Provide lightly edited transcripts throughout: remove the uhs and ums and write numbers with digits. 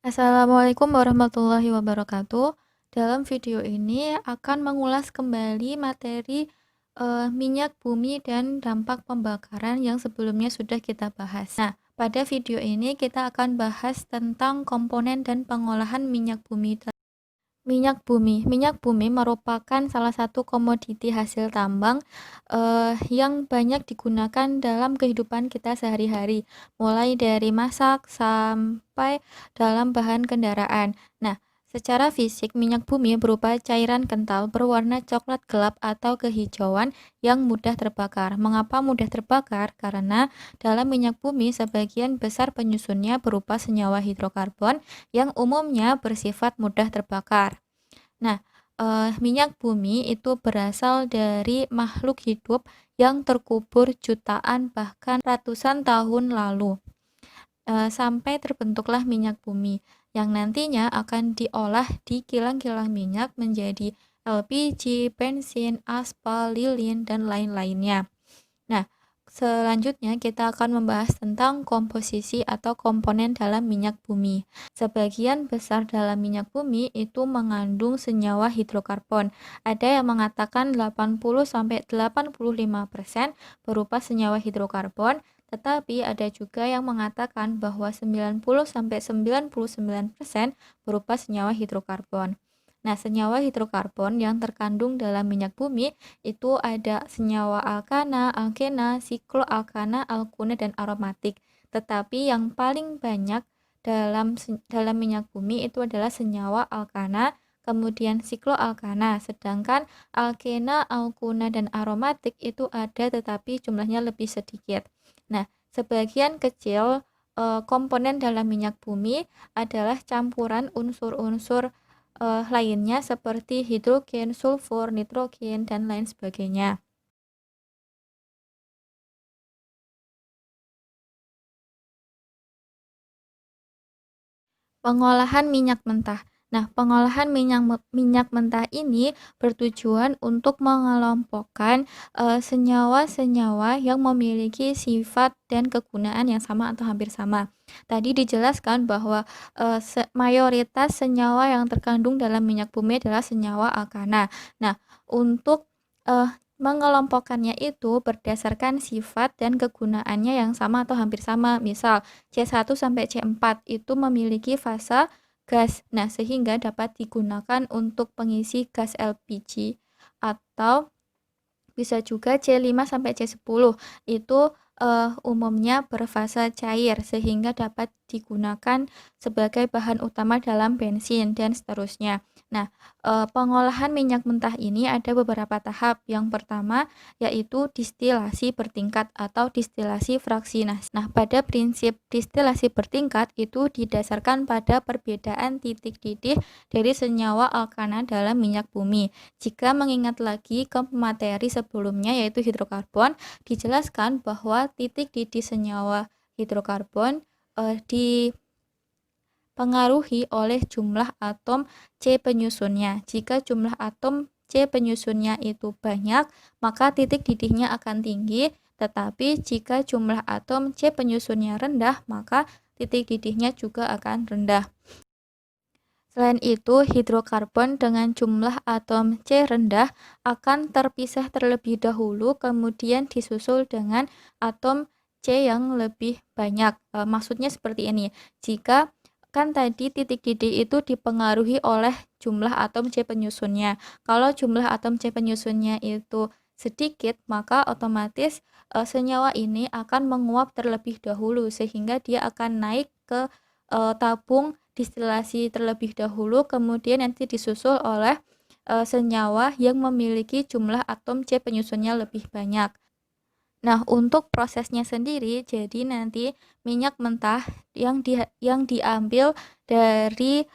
Assalamualaikum warahmatullahi wabarakatuh. Dalam video ini akan mengulas kembali materi minyak bumi dan dampak pembakaran yang sebelumnya sudah kita bahas. Nah, pada video ini kita akan bahas tentang komponen dan pengolahan minyak bumi. Minyak bumi merupakan salah satu komoditi hasil tambang yang banyak digunakan dalam kehidupan kita sehari-hari, mulai dari masak sampai dalam bahan kendaraan. Nah, secara fisik minyak bumi berupa cairan kental berwarna coklat gelap atau kehijauan yang mudah terbakar. Mengapa mudah terbakar? Karena dalam minyak bumi sebagian besar penyusunnya berupa senyawa hidrokarbon yang umumnya bersifat mudah terbakar. Nah, minyak bumi itu berasal dari makhluk hidup yang terkubur jutaan bahkan ratusan tahun lalu, sampai terbentuklah minyak bumi yang nantinya akan diolah di kilang-kilang minyak menjadi LPG, bensin, aspal, lilin, dan lain-lainnya. Nah, selanjutnya kita akan membahas tentang komposisi atau komponen dalam minyak bumi. Sebagian besar dalam minyak bumi itu mengandung senyawa hidrokarbon. Ada yang mengatakan 80-85% berupa senyawa hidrokarbon, tetapi ada juga yang mengatakan bahwa 90-99% berupa senyawa hidrokarbon. Nah, senyawa hidrokarbon yang terkandung dalam minyak bumi itu ada senyawa alkana, alkena, sikloalkana, alkuna, dan aromatik. Tetapi yang paling banyak dalam minyak bumi itu adalah senyawa alkana, kemudian sikloalkana, sedangkan alkena, alkuna, dan aromatik itu ada tetapi jumlahnya lebih sedikit. Nah, sebagian kecil komponen dalam minyak bumi adalah campuran unsur-unsur lainnya seperti hidrogen, sulfur, nitrogen, dan lain sebagainya. Pengolahan minyak mentah. Nah, pengolahan minyak mentah ini bertujuan untuk mengelompokkan senyawa-senyawa yang memiliki sifat dan kegunaan yang sama atau hampir sama. Tadi dijelaskan bahwa mayoritas senyawa yang terkandung dalam minyak bumi adalah senyawa alkana. Nah, untuk eh, mengelompokkannya itu berdasarkan sifat dan kegunaannya yang sama atau hampir sama. Misal, C1 sampai C4 itu memiliki fase gas. Nah, sehingga dapat digunakan untuk pengisi gas LPG atau bisa juga C5 sampai C10 itu umumnya berfase cair sehingga dapat digunakan sebagai bahan utama dalam bensin dan seterusnya. Nah, pengolahan minyak mentah ini ada beberapa tahap. Yang pertama yaitu distilasi bertingkat atau distilasi fraksinasi. Nah, pada prinsip distilasi bertingkat itu didasarkan pada perbedaan titik didih dari senyawa alkana dalam minyak bumi. Jika mengingat lagi ke materi sebelumnya yaitu hidrokarbon, dijelaskan bahwa titik didih senyawa hidrokarbon dipengaruhi oleh jumlah atom C penyusunnya. Jika jumlah atom C penyusunnya itu banyak, maka titik didihnya akan tinggi, tetapi jika jumlah atom C penyusunnya rendah, maka titik didihnya juga akan rendah. Selain itu, hidrokarbon dengan jumlah atom C rendah akan terpisah terlebih dahulu, kemudian disusul dengan atom C yang lebih banyak. Maksudnya seperti ini, jika kan tadi titik didih itu dipengaruhi oleh jumlah atom C penyusunnya. Kalau jumlah atom C penyusunnya itu sedikit, maka otomatis senyawa ini akan menguap terlebih dahulu, sehingga dia akan naik ke tabung distilasi terlebih dahulu, kemudian nanti disusul oleh senyawa yang memiliki jumlah atom C penyusunnya lebih banyak. Nah, untuk prosesnya sendiri, jadi nanti minyak mentah yang diambil dari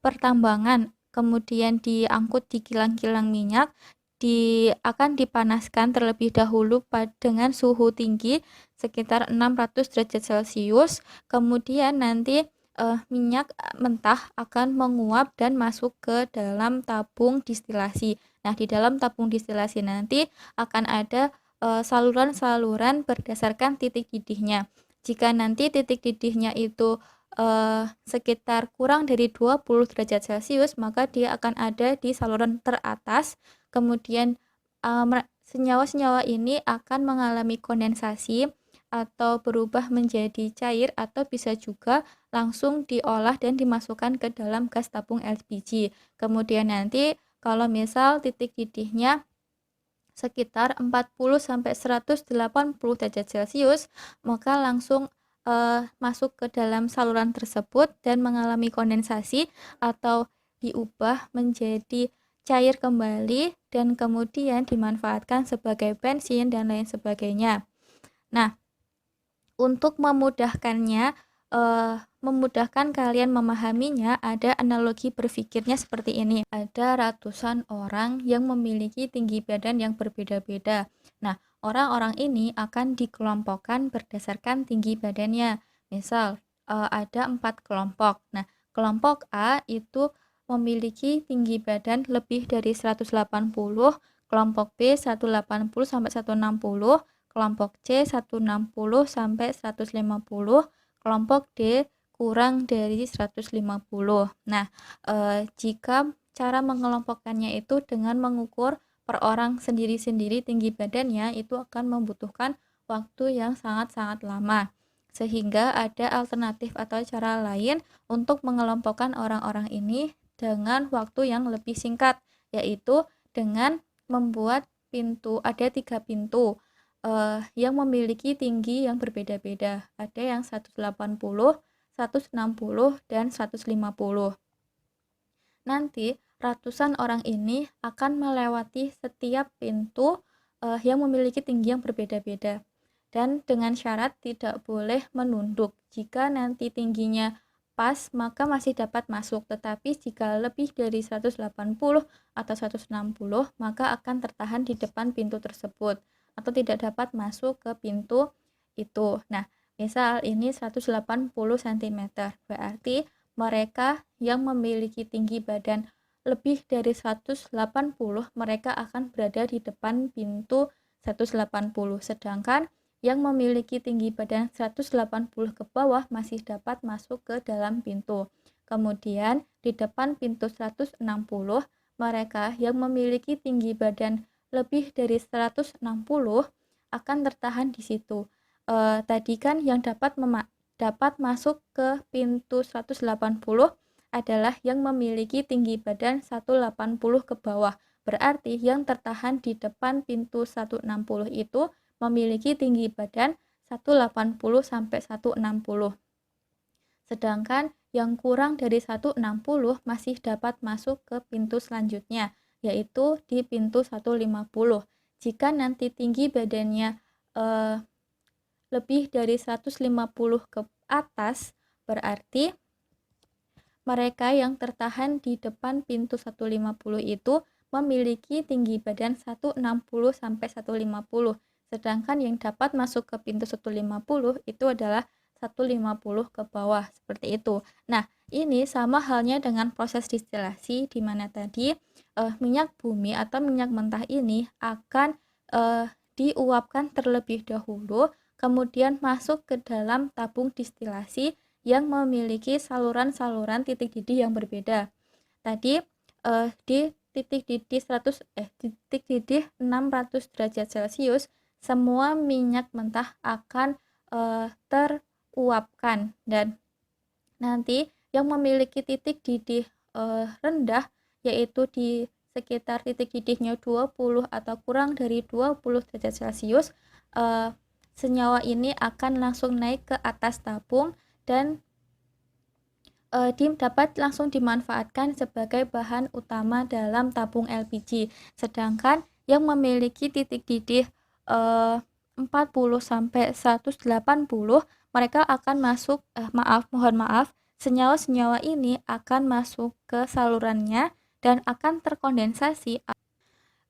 pertambangan, kemudian diangkut di kilang-kilang minyak, akan dipanaskan terlebih dahulu dengan suhu tinggi sekitar 600 derajat Celcius. Kemudian nanti minyak mentah akan menguap dan masuk ke dalam tabung distilasi. Nah, di dalam tabung distilasi nanti akan ada saluran-saluran berdasarkan titik didihnya. Jika nanti titik didihnya itu sekitar kurang dari 20 derajat Celcius, maka dia akan ada di saluran teratas. Kemudian senyawa-senyawa ini akan mengalami kondensasi atau berubah menjadi cair, atau bisa juga langsung diolah dan dimasukkan ke dalam gas tabung LPG. Kemudian nanti kalau misal titik didihnya sekitar 40 sampai 180 derajat Celcius, maka langsung masuk ke dalam saluran tersebut dan mengalami kondensasi atau diubah menjadi cair kembali dan kemudian dimanfaatkan sebagai bensin dan lain sebagainya. Nah, untuk memudahkan kalian memahaminya, ada analogi berpikirnya seperti ini. Ada ratusan orang yang memiliki tinggi badan yang berbeda-beda. Nah, orang-orang ini akan dikelompokkan berdasarkan tinggi badannya. Misal, ada 4 kelompok. Nah, kelompok A itu memiliki tinggi badan lebih dari 180, kelompok B 180 sampai 160, kelompok C 160 sampai 150, kelompok D kurang dari 150. Nah, jika cara mengelompokkannya itu dengan mengukur per orang sendiri-sendiri tinggi badannya, itu akan membutuhkan waktu yang sangat-sangat lama. Sehingga ada alternatif atau cara lain untuk mengelompokkan orang-orang ini dengan waktu yang lebih singkat, yaitu dengan membuat pintu. Ada 3 pintu yang memiliki tinggi yang berbeda-beda. Ada yang 180, 160, dan 150. Nanti ratusan orang ini akan melewati setiap pintu yang memiliki tinggi yang berbeda-beda. Dan dengan syarat tidak boleh menunduk. Jika nanti tingginya pas, maka masih dapat masuk. Tetapi jika lebih dari 180 atau 160, maka akan tertahan di depan pintu tersebut atau tidak dapat masuk ke pintu itu. Nah, misal ini 180 cm, berarti mereka yang memiliki tinggi badan lebih dari 180, mereka akan berada di depan pintu 180. Sedangkan yang memiliki tinggi badan 180 ke bawah masih dapat masuk ke dalam pintu. Kemudian di depan pintu 160, mereka yang memiliki tinggi badan lebih dari 160 akan tertahan di situ. Tadi kan yang dapat masuk ke pintu 180 adalah yang memiliki tinggi badan 180 ke bawah. Berarti yang tertahan di depan pintu 160 itu memiliki tinggi badan 180 sampai 160. Sedangkan yang kurang dari 160 masih dapat masuk ke pintu selanjutnya, yaitu di pintu 150. Jika nanti tinggi badannya lebih dari 150 ke atas, berarti mereka yang tertahan di depan pintu 150 itu memiliki tinggi badan 160 sampai 150. Sedangkan yang dapat masuk ke pintu 150 itu adalah 150 ke bawah, seperti itu. Nah, ini sama halnya dengan proses distilasi, di mana tadi minyak bumi atau minyak mentah ini akan diuapkan terlebih dahulu, kemudian masuk ke dalam tabung distilasi yang memiliki saluran-saluran titik didih yang berbeda. Tadi di titik didih 600 derajat Celcius, semua minyak mentah akan teruapkan, dan nanti yang memiliki titik didih rendah, yaitu di sekitar titik didihnya 20 atau kurang dari 20 derajat Celcius, senyawa ini akan langsung naik ke atas tabung dan dapat langsung dimanfaatkan sebagai bahan utama dalam tabung LPG. Sedangkan yang memiliki titik didih 40 sampai 180, mereka akan masuk senyawa-senyawa ini akan masuk ke salurannya dan akan terkondensasi.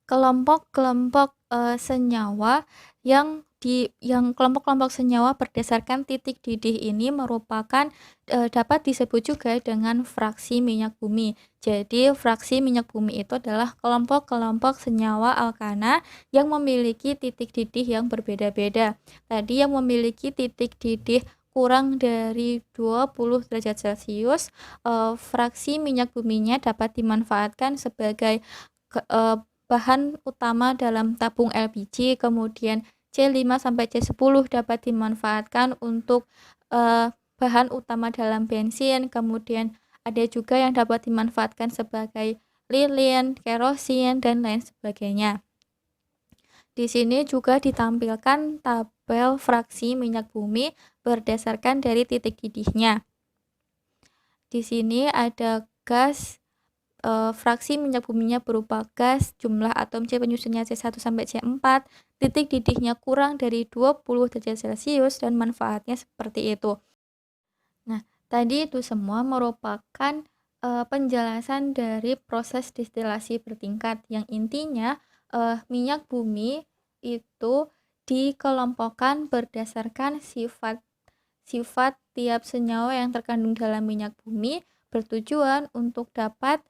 Kelompok-kelompok senyawa yang kelompok-kelompok senyawa berdasarkan titik didih ini merupakan dapat disebut juga dengan fraksi minyak bumi. Jadi fraksi minyak bumi itu adalah kelompok-kelompok senyawa alkana yang memiliki titik didih yang berbeda-beda. Tadi yang memiliki titik didih kurang dari 20 derajat Celcius, fraksi minyak buminya dapat dimanfaatkan sebagai bahan utama dalam tabung LPG, kemudian C5 sampai C10 dapat dimanfaatkan untuk bahan utama dalam bensin, kemudian ada juga yang dapat dimanfaatkan sebagai lilin, kerosin, dan lain sebagainya. Di sini juga ditampilkan tabel fraksi minyak bumi berdasarkan dari titik didihnya. Di sini ada gas, fraksi minyak buminya berupa gas, jumlah atom C penyusunnya C1 sampai C4, titik didihnya kurang dari 20 derajat Celcius, dan manfaatnya seperti itu. Nah, tadi itu semua merupakan penjelasan dari proses distilasi bertingkat yang intinya minyak bumi itu dikelompokkan berdasarkan sifat tiap senyawa yang terkandung dalam minyak bumi, bertujuan untuk dapat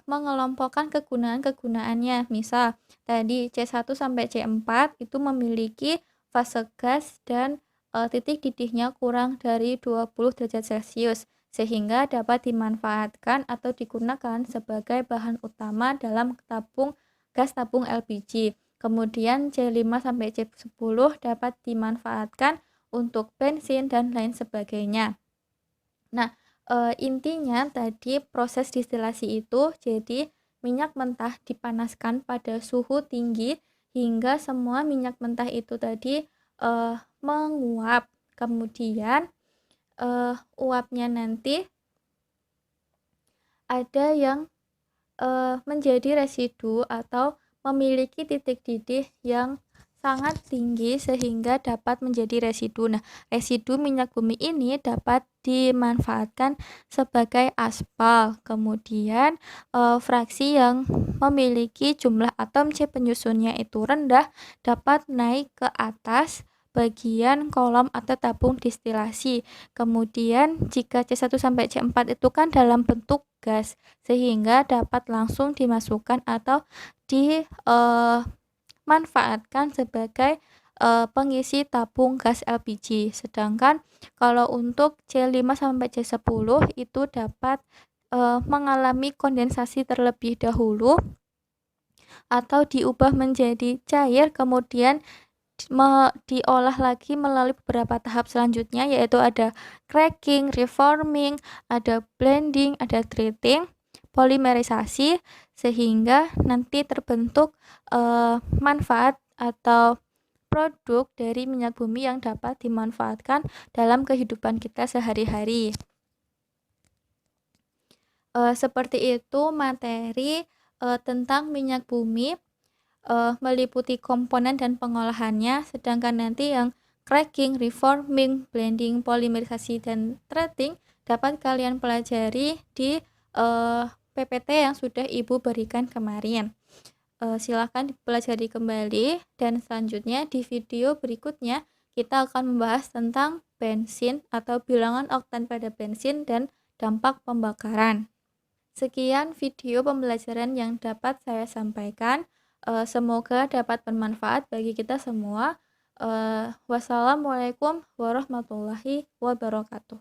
mengelompokkan kegunaan-kegunaannya. Misal, tadi C1 sampai C4 itu memiliki fase gas dan titik didihnya kurang dari 20 derajat Celcius, sehingga dapat dimanfaatkan atau digunakan sebagai bahan utama dalam gas tabung LPG. Kemudian C5 sampai C10 dapat dimanfaatkan untuk bensin dan lain sebagainya. Nah, intinya tadi proses distilasi itu jadi minyak mentah dipanaskan pada suhu tinggi hingga semua minyak mentah itu tadi menguap. Kemudian uapnya nanti ada yang menjadi residu atau memiliki titik didih yang sangat tinggi sehingga dapat menjadi residu. Nah, residu minyak bumi ini dapat dimanfaatkan sebagai aspal. Kemudian fraksi yang memiliki jumlah atom C penyusunnya itu rendah dapat naik ke atas bagian kolom atau tabung distilasi. Kemudian jika C1 sampai C4 itu kan dalam bentuk gas, sehingga dapat langsung dimasukkan atau dimanfaatkan sebagai pengisi tabung gas LPG. Sedangkan kalau untuk C5 sampai C10 itu dapat mengalami kondensasi terlebih dahulu atau diubah menjadi cair, kemudian diolah lagi melalui beberapa tahap selanjutnya, yaitu ada cracking, reforming, ada blending, ada treating, polimerisasi, sehingga nanti terbentuk manfaat atau produk dari minyak bumi yang dapat dimanfaatkan dalam kehidupan kita sehari-hari. Seperti itu materi tentang minyak bumi, meliputi komponen dan pengolahannya, sedangkan nanti yang cracking, reforming, blending, polimerisasi, dan treating dapat kalian pelajari di PPT yang sudah Ibu berikan kemarin. Silahkan dipelajari kembali, dan selanjutnya di video berikutnya kita akan membahas tentang bensin atau bilangan oktan pada bensin dan dampak pembakaran. Sekian video pembelajaran yang dapat saya sampaikan. Semoga dapat bermanfaat bagi kita semua. Wassalamualaikum warahmatullahi wabarakatuh.